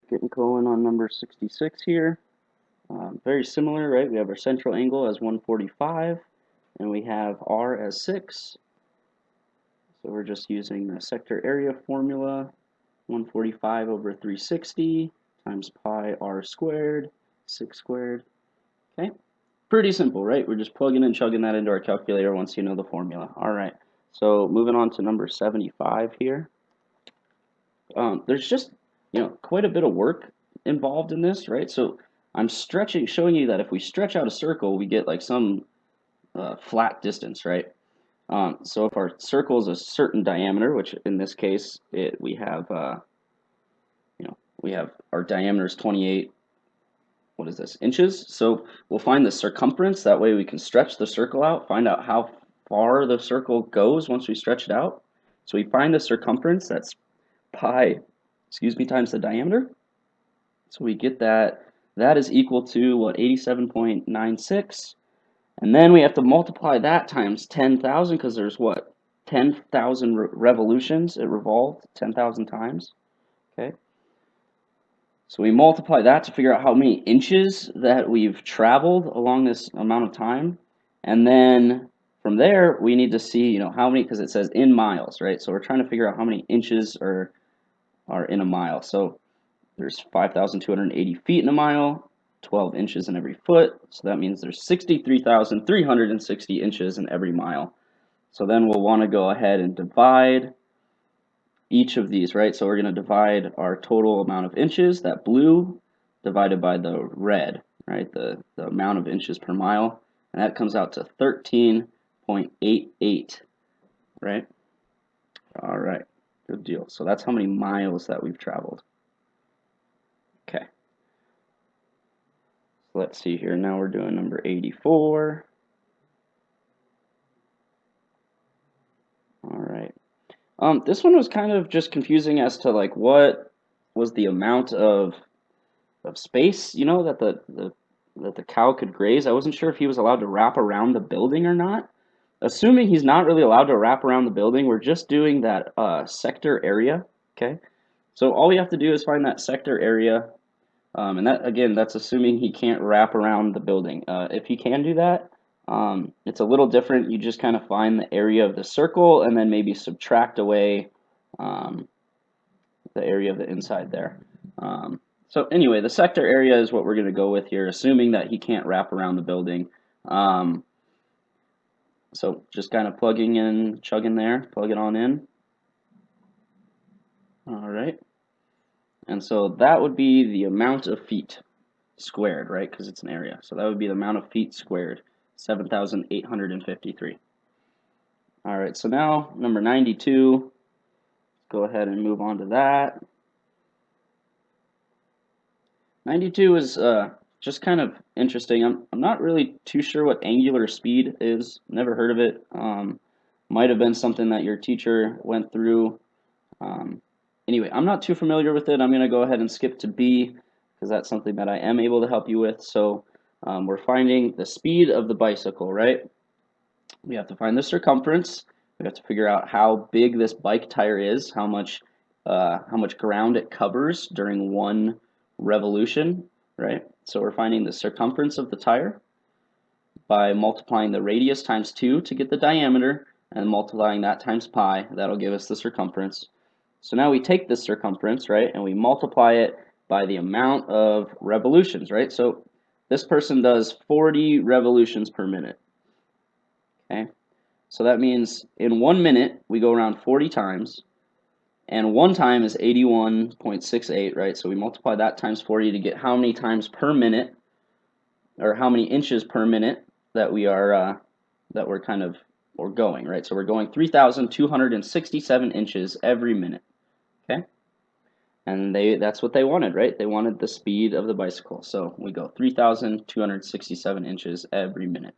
Getting going on number 66 here. Very similar, right? We have our central angle as 145, and we have R as 6. So we're just using the sector area formula, 145 over 360 times pi r squared, 6 squared. Okay, pretty simple, right? We're just plugging and chugging that into our calculator once you know the formula. All right, so moving on to number 75 here. There's just, quite a bit of work involved in this, right? So I'm showing you that if we stretch out a circle, we get like some flat distance, right? So if our circle is a certain diameter, which in this case we have our diameter is 28. What is this? Inches. So we'll find the circumference. That way we can stretch the circle out, find out how far the circle goes once we stretch it out. So we find the circumference. That's pi, times the diameter. So we get that is equal to what, 87.96, and then we have to multiply that times 10,000 because there's what, 10,000 revolutions. It revolved 10,000 times. Okay, so we multiply that to figure out how many inches that we've traveled along this amount of time, and then from there we need to see, how many, because it says in miles, right? So we're trying to figure out how many inches are in a mile. So there's 5,280 feet in a mile, 12 inches in every foot. So that means there's 63,360 inches in every mile. So then we'll want to go ahead and divide each of these, right? So we're going to divide our total amount of inches, that blue, divided by the red, right? The amount of inches per mile. And that comes out to 13.88, right? All right, good deal. So that's how many miles that we've traveled. Okay. So let's see here. Now we're doing number 84. All right. This one was kind of just confusing as to like what was the amount of space, that the cow could graze. I wasn't sure if he was allowed to wrap around the building or not. Assuming he's not really allowed to wrap around the building, we're just doing that sector area. Okay. So all we have to do is find that sector area. And that, again, that's assuming he can't wrap around the building. If he can do that, it's a little different. You just kind of find the area of the circle and then maybe subtract away the area of the inside there. So anyway, the sector area is what we're going to go with here, assuming that he can't wrap around the building. So just kind of plugging in, chugging there, plug it on in. All right. And so that would be the amount of feet squared, right? Because it's an area. So that would be the amount of feet squared, 7,853. All right, so now number 92, go ahead and move on to that. 92 is just kind of interesting. I'm not really too sure what angular speed is. Never heard of it. Might have been something that your teacher went through. Anyway, I'm not too familiar with it. I'm going to go ahead and skip to B because that's something that I am able to help you with. So we're finding the speed of the bicycle, right? We have to find the circumference. We have to figure out how big this bike tire is, how much ground it covers during one revolution, right? So we're finding the circumference of the tire by multiplying the radius times 2 to get the diameter, and multiplying that times pi. That'll give us the circumference. So now we take this circumference, right, and we multiply it by the amount of revolutions, right? So this person does 40 revolutions per minute. Okay, so that means in 1 minute we go around 40 times, and 1 time is 81.68, right? So we multiply that times 40 to get how many times per minute, or how many inches per minute that we are we're going, right? So we're going 3,267 inches every minute. Okay, and that's what they wanted, right? They wanted the speed of the bicycle. So we go 3,267 inches every minute.